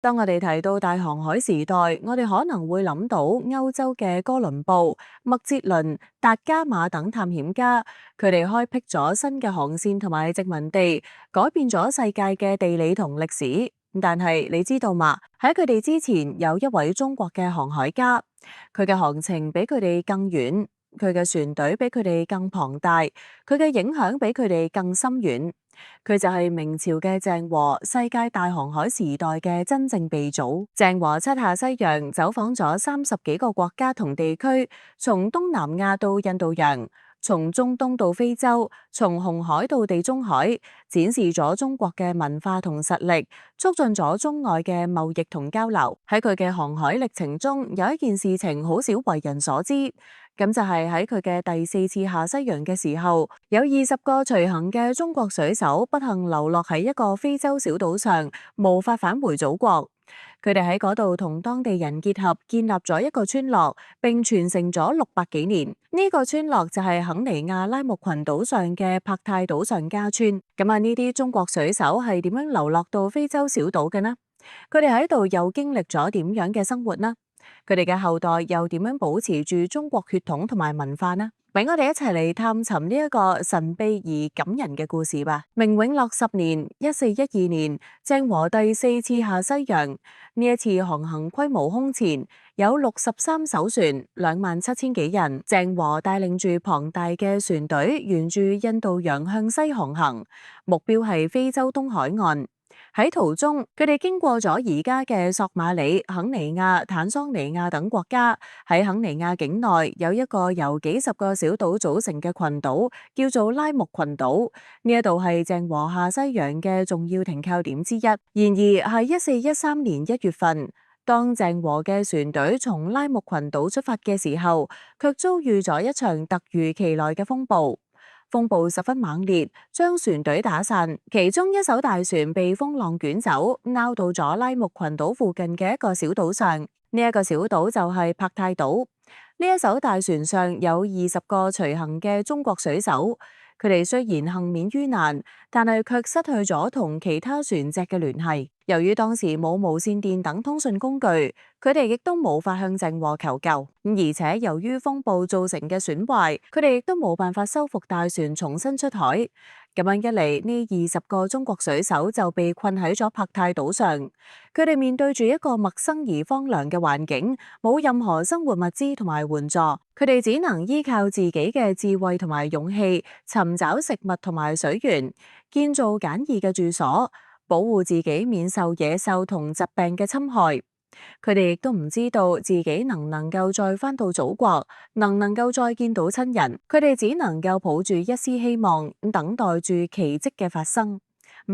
當我哋提到大航海時代，我哋可能會諗到歐洲嘅哥倫布、麥哲倫、達伽馬等探險家，佢哋開闢咗新嘅航線同埋殖民地，改變咗世界嘅地理同歷史。但係你知道嘛？喺佢哋之前，有一位中國嘅航海家，佢嘅航程比佢哋更遠，佢嘅船隊比佢哋更龐大，佢嘅影響比佢哋更深遠。佢就係明朝嘅鄭和，世界大航海時代嘅真正鼻祖。鄭和七下西洋，走訪咗30幾個國家同地區，從東南亞到印度洋，從中東到非洲，從紅海到地中海，展示咗中國嘅文化同實力，促進咗中外嘅貿易同交流。喺佢嘅航海歷程中，有一件事情好少為人所知。咁就係喺佢嘅第4次下西洋嘅時候，有20個隨行嘅中國水手不幸流落喺一個非洲小島上，無法返回祖國。佢哋喺嗰度同當地人結合，建立咗一個村落，並傳承咗600幾年。呢個村落就係肯尼亞拉木群島上嘅柏泰島上家村。咁呢啲中國水手係點樣流落到非洲小島嘅呢？佢哋喺度又經歷咗點樣嘅生活呢？佢哋嘅後代又點樣保持住中國血統同埋文化呢？俾我哋一齊嚟探尋呢一個神秘而感人嘅故事吧。明永樂10年1412年，鄭和第4次下西洋。呢一次航行規模空前，有63艘船，27000幾人。鄭和帶領住龐大嘅船隊，沿住印度洋向西航行，目標係非洲東海岸。喺途中，佢哋經過咗而家嘅索馬里、肯尼亞、坦桑尼亞等國家。喺肯尼亞境內有一個由幾十個小島組成嘅群島，叫做拉木群島。呢一度係鄭和下西洋嘅重要停靠點之一。然而係1413年1月份，當鄭和嘅船隊從拉木群島出發嘅時候，卻遭遇咗一場突如其來嘅風暴。風暴十分猛烈，將船隊打散，其中一艘大船被風浪捲走，拗到咗拉木群島附近嘅一個小島上。呢一個小島就係柏泰島。呢一艘大船上有20個隨行嘅中國水手，佢哋雖然幸免於難，但係卻失去咗同其他船隻嘅聯繫。由於當時冇無線電等通訊工具，佢哋亦都無法向鄭和求救。而且由於風暴造成嘅損壞，佢哋亦都冇辦法修復大船重新出海。咁樣一嚟，呢20個中國水手就被困喺咗柏泰島上。佢哋面對住一個陌生而荒涼嘅環境，冇任何生活物資同埋援助，佢哋只能依靠自己嘅智慧同埋勇氣，尋找食物同埋水源，建造簡易嘅住所，保護自己免受野獸同疾病嘅侵害。佢哋亦都唔知道自己能唔能夠再返到祖國，能唔能夠再見到親人。佢哋只能夠抱住一絲希望，等待住奇蹟嘅發生。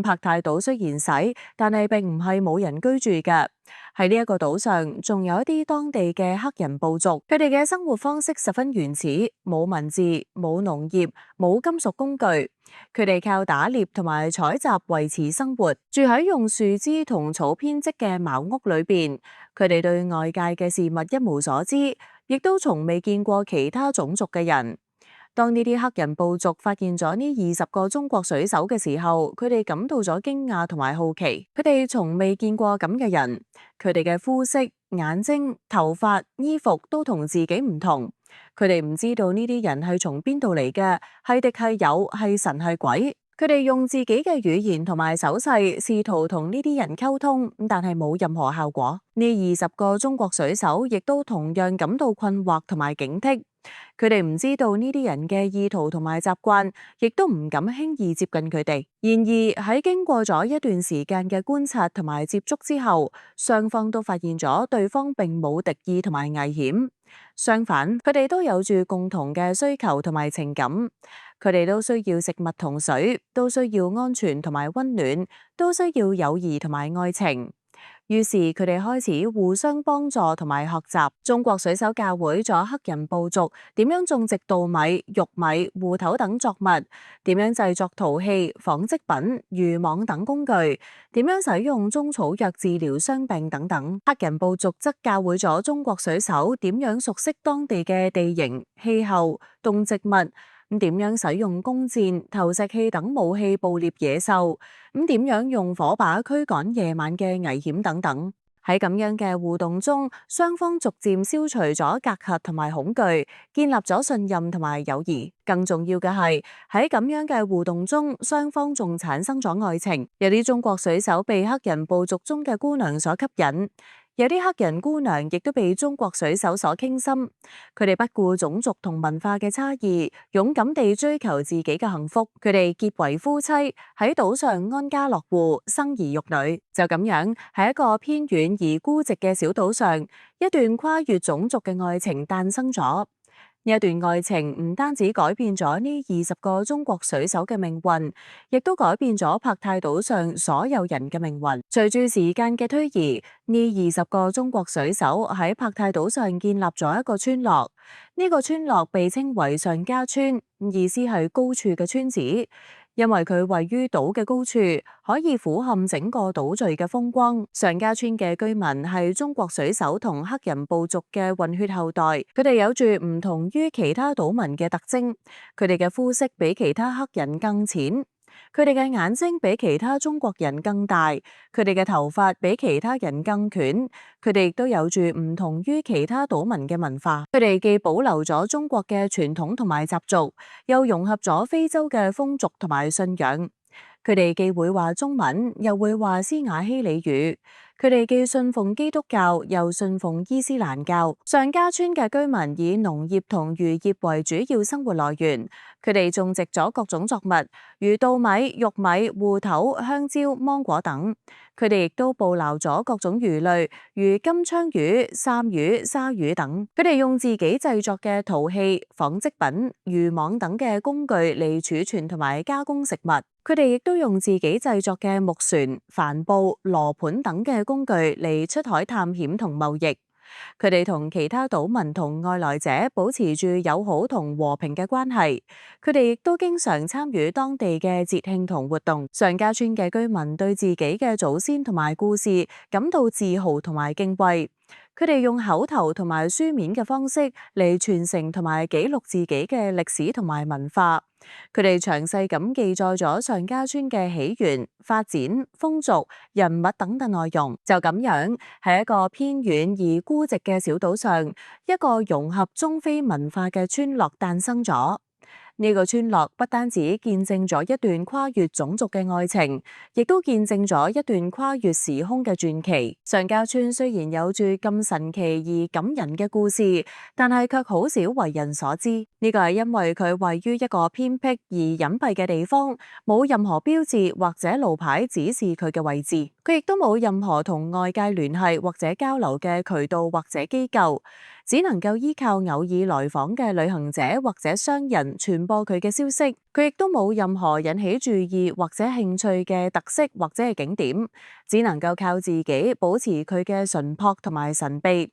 柏泰島雖然細，但係並唔係冇人居住嘅。喺呢一個島上，仲有一啲當地嘅黑人部族，佢哋嘅生活方式十分原始，冇文字，冇農業，冇金屬工具，佢哋靠打獵同埋採集維持生活，住喺用樹枝同草編織嘅茅屋裏邊。佢哋對外界嘅事物一無所知，亦都從未見過其他種族嘅人。當呢啲黑人部族發現咗呢20個中國水手嘅時候，佢哋感到咗驚訝同埋好奇。佢哋從未見過咁嘅人，佢哋嘅膚色、眼睛、頭髮、衣服都同自己唔同。佢哋唔知道呢啲人係從邊度嚟嘅，係敵係友，係神係鬼。佢哋用自己嘅語言同埋手勢試圖同呢啲人溝通，但係冇任何效果。呢20個中國水手亦都同樣感到困惑同埋警惕。佢哋唔知道呢啲人嘅意圖同埋習慣，亦都唔敢輕易接近佢哋。然而喺經過咗一段時間嘅觀察同埋接觸之後，雙方都發現咗對方並冇敵意同埋危險。相反，佢哋都有住共同嘅需求同埋情感。佢哋都需要食物同水，都需要安全同埋溫暖，都需要友誼同埋愛情。於是佢哋開始互相幫助同埋學習。中國水手教會咗黑人部族點樣種植稻米、玉米、芋頭等作物，點樣製作陶器、紡織品、漁網等工具，點樣使用中草藥治療傷病等等。黑人部族則教會咗中國水手點樣熟悉當地嘅地形、氣候、動植物、點樣使用弓箭、投石器等武器捕獵野獸，點樣用火把驅趕夜晚嘅危險等等。喺咁樣嘅互動中，雙方逐漸消除咗隔閡同埋恐懼，建立咗信任同埋友誼。更重要嘅係喺咁樣嘅互動中，雙方仲產生咗愛情。有啲中國水手被黑人部族中嘅姑娘所吸引。有啲黑人姑娘亦都被中國水手所傾心，佢哋不顧種族同文化嘅差異，勇敢地追求自己嘅幸福。佢哋結為夫妻，喺島上安家樂戶，生兒育女。就咁樣，喺一個偏遠而孤寂嘅小島上，一段跨越種族嘅愛情誕生咗。呢一段愛情唔單止改變咗呢20個中國水手嘅命運，亦都改變咗帕泰島上所有人嘅命運。隨住時間嘅推移，呢20個中國水手喺帕泰島上建立咗一個村落。呢個村落被稱為上家村，意思係高處嘅村子。因為佢位於島嘅高處，可以俯瞰整個島嶼嘅風光。上家村嘅居民係中國水手同黑人部族嘅混血後代，佢哋有住唔同於其他島民嘅特徵。佢哋嘅膚色比其他黑人更淺。佢哋嘅眼睛比其他中國人更大，佢哋嘅頭髮比其他人更捲，佢哋亦都有住唔同於其他島民嘅文化。佢哋既保留咗中國嘅傳統同埋習俗，又融合咗非洲嘅風俗同埋信仰。佢哋既會話中文，又會話斯瓦希里語。佢哋既信奉基督教，又信奉伊斯蘭教。上家村嘅居民以農業同漁業為主要生活來源。佢哋種植咗各種作物，如稻米、玉米、芋頭、香蕉、芒果等。佢哋亦都捕撈咗各種魚類，如金槍魚、三魚、鯊魚等。佢哋用自己製作嘅陶器、紡織品、漁網等嘅工具嚟儲存同埋加工食物。佢哋亦都用自己製作嘅木船、帆布、羅盤等嘅工具嚟出海探險同貿易。佢哋同其他島民同外來者保持住友好同和平嘅關係。佢哋亦都經常參與當地嘅節慶同活動。上家村嘅居民對自己嘅祖先同埋故事感到自豪同埋敬畏。佢哋用口頭同埋書面嘅方式嚟傳承同埋記錄自己嘅歷史同埋文化。佢哋詳細咁記載咗上家村嘅起源、發展、風俗、人物等嘅內容。就咁樣，喺一個偏遠而孤寂嘅小島上，一個融合中非文化嘅村落誕生咗。呢個村落不單止見證咗一段跨越種族嘅愛情，亦都見證咗一段跨越時空嘅傳奇。上家村雖然有住咁神奇而感人嘅故事，但係卻好少為人所知。呢個係因為佢位於一個偏僻而隱蔽嘅地方，冇任何標誌或者路牌指示佢嘅位置。佢亦都冇任何同外界聯繫或者交流嘅渠道或者機構，只能夠依靠偶爾來訪嘅旅行者或者商人傳播佢嘅消息。佢亦都冇任何引起注意或者興趣嘅特色或者係景點，只能夠靠自己保持佢嘅淳樸同埋神秘。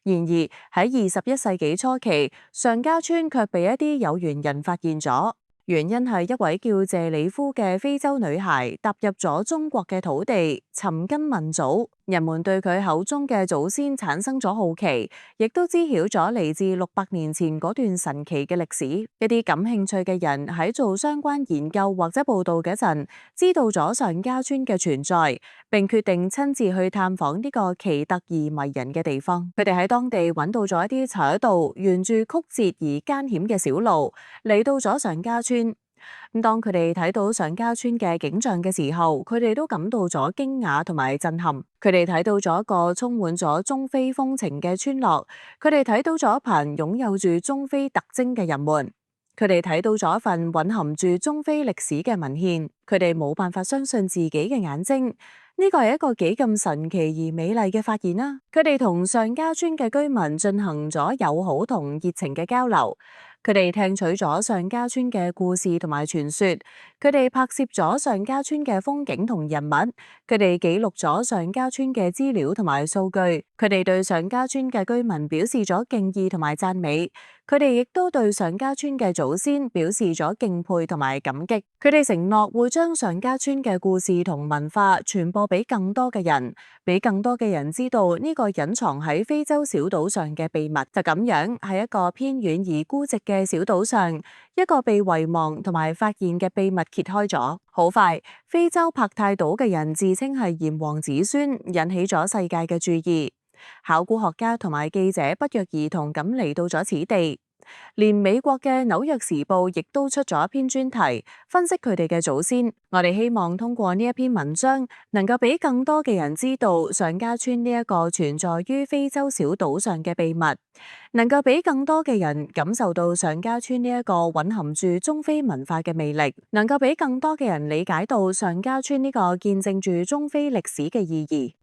然而喺21世紀初期，上家村卻被一啲有緣人發現咗。原因係一位叫謝里夫嘅非洲女孩踏入咗中國嘅土地，尋根問祖。人們對佢口中嘅祖先產生咗好奇，亦都知曉咗嚟自600年前嗰段神奇嘅歷史。一啲感興趣嘅人喺做相關研究或者報道嗰陣，知道咗上家村嘅存在，並決定親自去探訪呢個奇特而迷人嘅地方。佢哋喺當地揾到咗一啲斜道，沿住曲折而艱險嘅小路，嚟到咗上家村。當佢哋睇到上家村嘅景象嘅時候，佢哋都感到咗驚訝同埋震撼。佢哋睇到咗一個充滿咗中非風情嘅村落，佢哋睇到咗一群擁有住中非特徵嘅人們，佢哋睇到咗一份蘊含住中非歷史嘅文獻。佢哋冇辦法相信自己嘅眼睛，呢個係一個幾咁神奇而美麗嘅發現啦！佢哋同上家村嘅居民進行咗友好同熱情嘅交流。佢哋聽取咗上家村嘅故事同埋傳說，佢哋拍攝咗上家村嘅風景同人物，佢哋記錄咗上家村嘅資料同埋數據，佢哋對上家村嘅居民表示咗敬意同埋讚美，佢哋亦都對上家村嘅祖先表示咗敬佩同埋感激。佢哋承諾會將上家村嘅故事同文化傳播俾更多嘅人，俾更多嘅人知道呢個隱藏喺非洲小島上嘅秘密。就咁樣，喺一個偏遠而孤寂嘅小島上，一個被遺忘同埋發現嘅秘密揭開咗。好快，非洲帕泰島嘅人自稱係炎黃子孫，引起咗世界嘅注意。考古學家同埋記者不約而同咁嚟到咗此地，連美國嘅《紐約時報》亦都出咗一篇專題，分析佢哋嘅祖先。我哋希望通過呢一篇文章，能夠俾更多嘅人知道上家村呢一個存在於非洲小島上嘅秘密，能夠俾更多嘅人感受到上家村呢一個蘊含住中非文化嘅魅力，能夠俾更多嘅人理解到上家村呢個見證住中非歷史嘅意義。